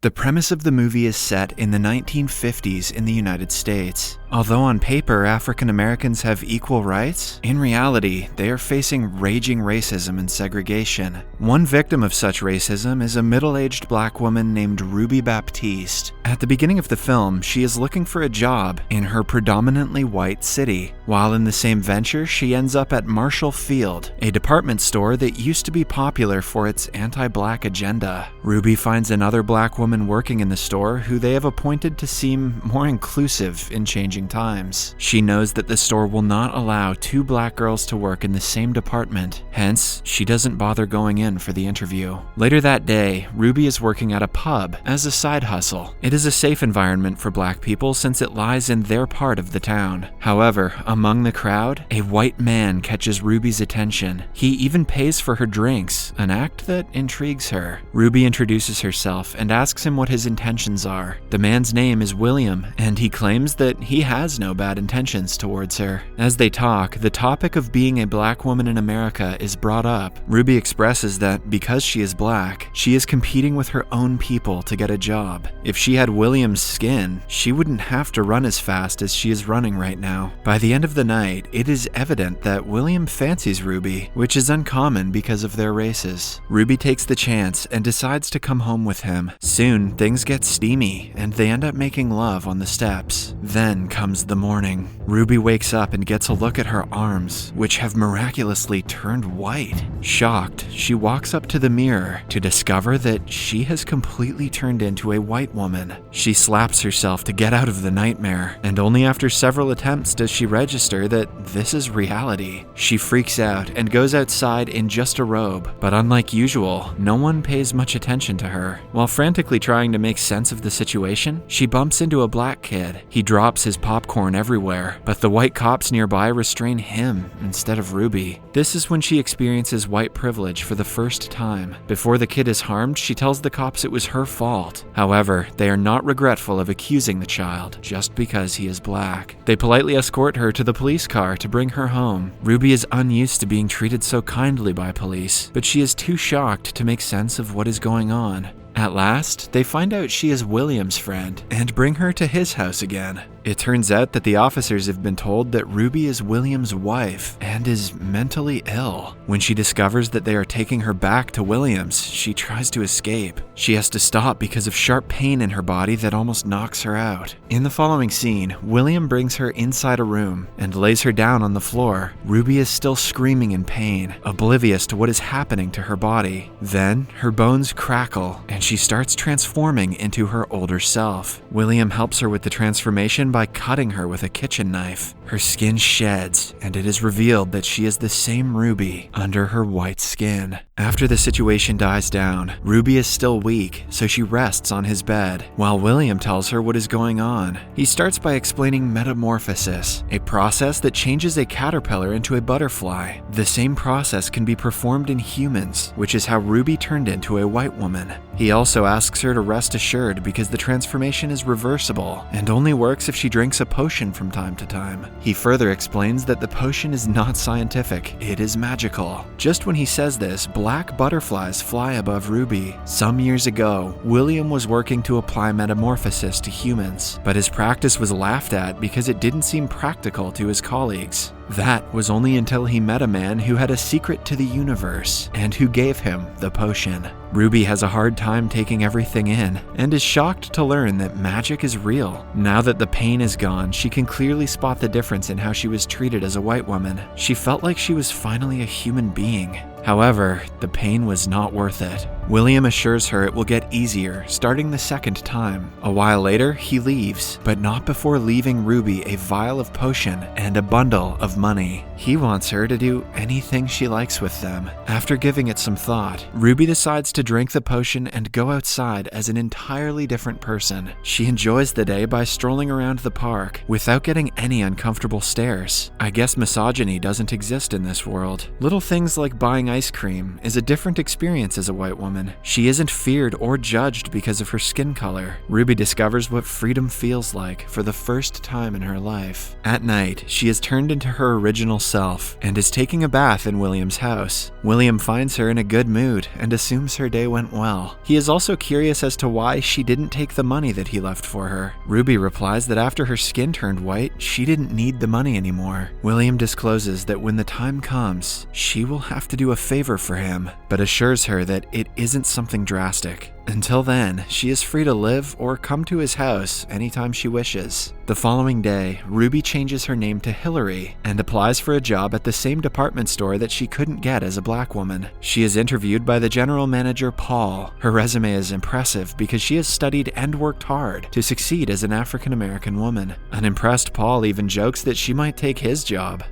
The premise of the movie is set in the 1950s in the United States. Although on paper African Americans have equal rights, in reality they are facing raging racism and segregation. One victim of such racism is a middle-aged black woman named Ruby Baptiste. At the beginning of the film, she is looking for a job in her predominantly white city. While in the same venture, she ends up at Marshall Field, a department store that used to be popular for its anti-black agenda. Ruby finds another black woman working in the store who they have appointed to seem more inclusive in changing times. She knows that the store will not allow two black girls to work in the same department, hence, she doesn't bother going in for the interview. Later that day, Ruby is working at a pub as a side hustle. It is a safe environment for black people since it lies in their part of the town. However, among the crowd, a white man catches Ruby's attention. He even pays for her drinks, an act that intrigues her. Ruby introduces herself and asks him what his intentions are. The man's name is William, and he claims that he has no bad intentions towards her. As they talk, the topic of being a black woman in America is brought up. Ruby expresses that because she is black, she is competing with her own people to get a job. If she had William's skin, she wouldn't have to run as fast as she is running right now. By the end of the night, it is evident that William fancies Ruby, which is uncommon because of their races. Ruby takes the chance and decides to come home with him. Soon, things get steamy, and they end up making love on the steps. Then comes the morning. Ruby wakes up and gets a look at her arms, which have miraculously turned white. Shocked, she walks up to the mirror to discover that she has completely turned into a white woman. She slaps herself to get out of the nightmare, and only after several attempts does she register that this is reality. She freaks out and goes outside in just a robe, but unlike usual, no one pays much attention to her. While frantically trying to make sense of the situation, she bumps into a black kid. He drops his popcorn everywhere, but the white cops nearby restrain him instead of Ruby. This is when she experiences white privilege for the first time. Before the kid is harmed, she tells the cops it was her fault. However, they are not regretful of accusing the child just because he is black. They politely escort her to the police car to bring her home. Ruby is unused to being treated so kindly by police, but she is too shocked to make sense of what is going on. At last, they find out she is William's friend and bring her to his house again. It turns out that the officers have been told that Ruby is William's wife and is mentally ill. When she discovers that they are taking her back to William's, she tries to escape. She has to stop because of sharp pain in her body that almost knocks her out. In the following scene, William brings her inside a room and lays her down on the floor. Ruby is still screaming in pain, oblivious to what is happening to her body. Then, her bones crackle and she starts transforming into her older self. William helps her with the transformation by cutting her with a kitchen knife. Her skin sheds, and it is revealed that she is the same Ruby under her white skin. After the situation dies down, Ruby is still weak, so she rests on his bed, while William tells her what is going on. He starts by explaining metamorphosis, a process that changes a caterpillar into a butterfly. The same process can be performed in humans, which is how Ruby turned into a white woman. He also asks her to rest assured because the transformation is reversible and only works if she drinks a potion from time to time. He further explains that the potion is not scientific, it is magical. Just when he says this, black butterflies fly above Ruby. Some years ago, William was working to apply metamorphosis to humans, but his practice was laughed at because it didn't seem practical to his colleagues. That was only until he met a man who had a secret to the universe and who gave him the potion. Ruby has a hard time taking everything in and is shocked to learn that magic is real. Now that the pain is gone, she can clearly spot the difference in how she was treated as a white woman. She felt like she was finally a human being. However, the pain was not worth it. William assures her it will get easier starting the second time. A while later, he leaves, but not before leaving Ruby a vial of potion and a bundle of money. He wants her to do anything she likes with them. After giving it some thought, Ruby decides to drink the potion and go outside as an entirely different person. She enjoys the day by strolling around the park without getting any uncomfortable stares. I guess misogyny doesn't exist in this world. Little things like buying ice cream is a different experience as a white woman. woman. She isn't feared or judged because of her skin color. Ruby discovers what freedom feels like for the first time in her life. At night, she is turned into her original self and is taking a bath in William's house. William finds her in a good mood and assumes her day went well. He is also curious as to why she didn't take the money that he left for her. Ruby replies that after her skin turned white, she didn't need the money anymore. William discloses that when the time comes, she will have to do a favor for him, but assures her that it isn't something drastic. Until then, she is free to live or come to his house anytime she wishes. The following day, Ruby changes her name to Hillary and applies for a job at the same department store that she couldn't get as a black woman. She is interviewed by the general manager, Paul. Her resume is impressive because she has studied and worked hard to succeed as an African American woman. Unimpressed, Paul even jokes that she might take his job.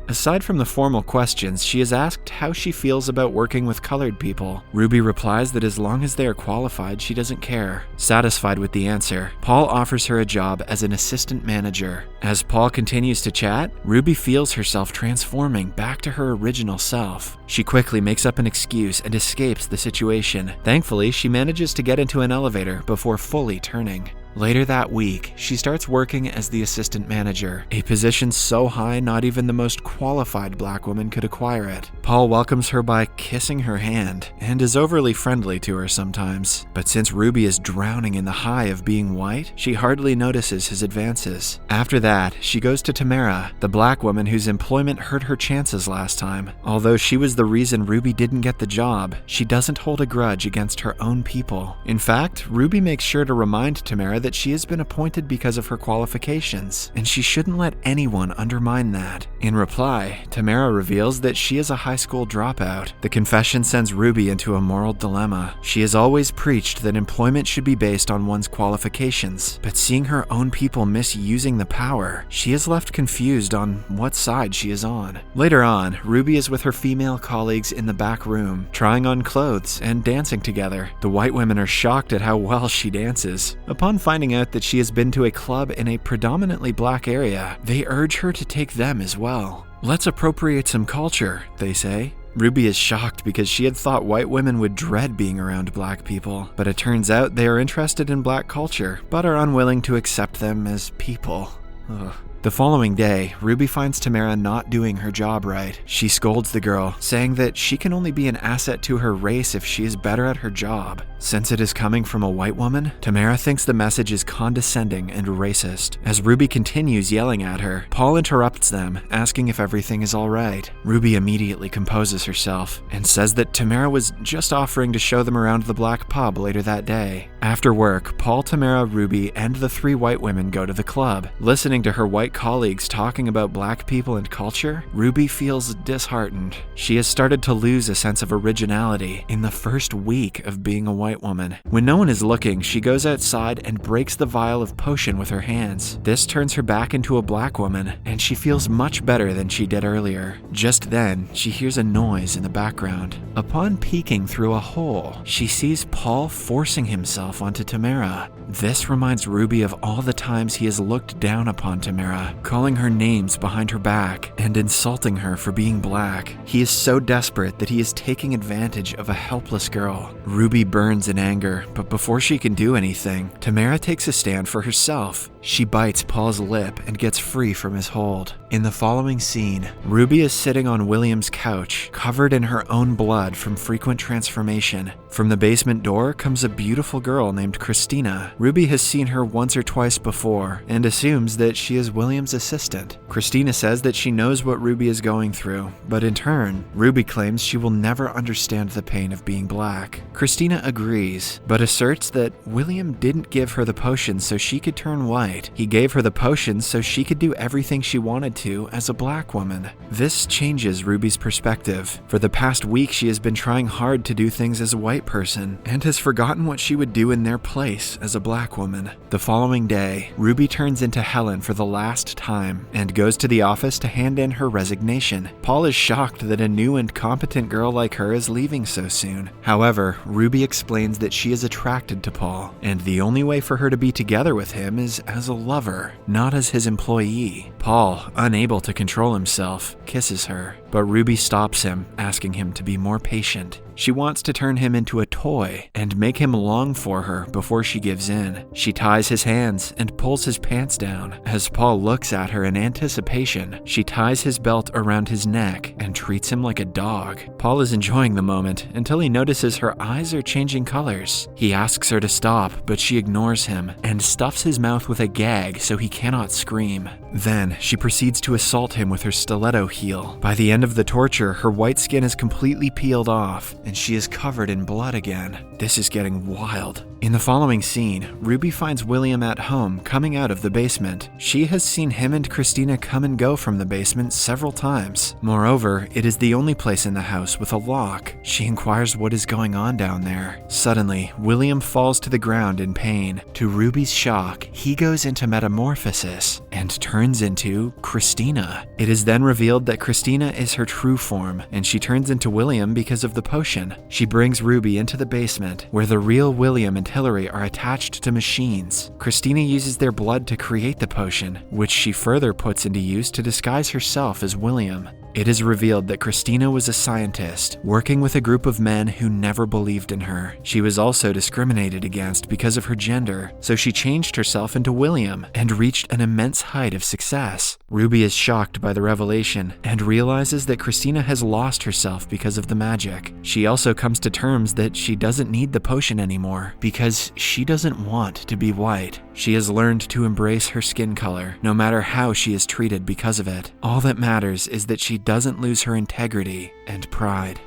Aside from the formal questions, she is asked how she feels about working with colored people. Ruby replies that as long as they are qualified, she doesn't care. Satisfied with the answer, Paul offers her a job as an assistant manager. As Paul continues to chat, Ruby feels herself transforming back to her original self. She quickly makes up an excuse and escapes the situation. Thankfully, she manages to get into an elevator before fully turning. Later that week, she starts working as the assistant manager, a position so high not even the most qualified black woman could acquire it. Paul welcomes her by kissing her hand and is overly friendly to her sometimes. But since Ruby is drowning in the high of being white, she hardly notices his advances. After that, she goes to Tamara, the black woman whose employment hurt her chances last time. Although she was the reason Ruby didn't get the job, she doesn't hold a grudge against her own people. In fact, Ruby makes sure to remind Tamara that she has been appointed because of her qualifications, and she shouldn't let anyone undermine that. In reply, Tamara reveals that she is a high school dropout. The confession sends Ruby into a moral dilemma. She has always preached that employment should be based on one's qualifications, but seeing her own people misusing the power, she is left confused on what side she is on. Later on, Ruby is with her female colleagues in the back room, trying on clothes and dancing together. The white women are shocked at how well she dances. Upon finding out that she has been to a club in a predominantly black area, they urge her to take them as well. "Let's appropriate some culture," they say. Ruby is shocked because she had thought white women would dread being around black people, but it turns out they are interested in black culture, but are unwilling to accept them as people. Ugh. The following day, Ruby finds Tamara not doing her job right. She scolds the girl, saying that she can only be an asset to her race if she is better at her job. Since it is coming from a white woman, Tamara thinks the message is condescending and racist. As Ruby continues yelling at her, Paul interrupts them, asking if everything is all right. Ruby immediately composes herself and says that Tamara was just offering to show them around the black pub later that day. After work, Paul, Tamara, Ruby, and the three white women go to the club. Listening to her white colleagues talking about black people and culture, Ruby feels disheartened. She has started to lose a sense of originality in the first week of being a white woman. When no one is looking, she goes outside and breaks the vial of potion with her hands. This turns her back into a black woman, and she feels much better than she did earlier. Just then, she hears a noise in the background. Upon peeking through a hole, she sees Paul forcing himself onto Tamara. This reminds Ruby of all the times he has looked down upon Tamara, calling her names behind her back and insulting her for being black. He is so desperate that he is taking advantage of a helpless girl. Ruby burns in anger, but before she can do anything, Tamara takes a stand for herself. She bites Paul's lip and gets free from his hold. In the following scene, Ruby is sitting on William's couch, covered in her own blood from frequent transformation. From the basement door comes a beautiful girl named Christina. Ruby has seen her once or twice before and assumes that she is William's assistant. Christina says that she knows what Ruby is going through, but in turn, Ruby claims she will never understand the pain of being black. Christina agrees, but asserts that William didn't give her the potion so she could turn white. He gave her the potion so she could do everything she wanted to as a black woman. This changes Ruby's perspective. For the past week, she has been trying hard to do things as a white person and has forgotten what she would do in their place as a black woman. The following day, Ruby turns into Helen for the last time and goes to the office to hand in her resignation. Paul is shocked that a new and competent girl like her is leaving so soon. However, Ruby explains that she is attracted to Paul, and the only way for her to be together with him is as a lover, not as his employee. Paul, unable to control himself, kisses her, but Ruby stops him, asking him to be more patient. She wants to turn him into a toy and make him long for her before she gives in. She ties his hands and pulls his pants down. As Paul looks at her in anticipation, she ties his belt around his neck and treats him like a dog. Paul is enjoying the moment until he notices her eyes are changing colors. He asks her to stop, but she ignores him and stuffs his mouth with a gag so he cannot scream. Then she proceeds to assault him with her stiletto heel. By the end of the torture, her white skin is completely peeled off and she is covered in blood again. This is getting wild. In the following scene, Ruby finds William at home coming out of the basement. She has seen him and Christina come and go from the basement several times. Moreover, it is the only place in the house with a lock. She inquires what is going on down there. Suddenly, William falls to the ground in pain. To Ruby's shock, he goes into metamorphosis and turns into Christina. It is then revealed that Christina is her true form, and she turns into William because of the potion. She brings Ruby into the basement, where the real William and Hillary are attached to machines. Christina uses their blood to create the potion, which she further puts into use to disguise herself as William. It is revealed that Christina was a scientist, working with a group of men who never believed in her. She was also discriminated against because of her gender, so she changed herself into William and reached an immense height of success. Ruby is shocked by the revelation and realizes that Christina has lost herself because of the magic. She also comes to terms that she doesn't need the potion anymore because she doesn't want to be white. She has learned to embrace her skin color, no matter how she is treated because of it. All that matters is that she doesn't lose her integrity and pride.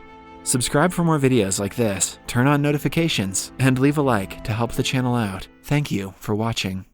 Subscribe for more videos like this, turn on notifications, and leave a like to help the channel out. Thank you for watching.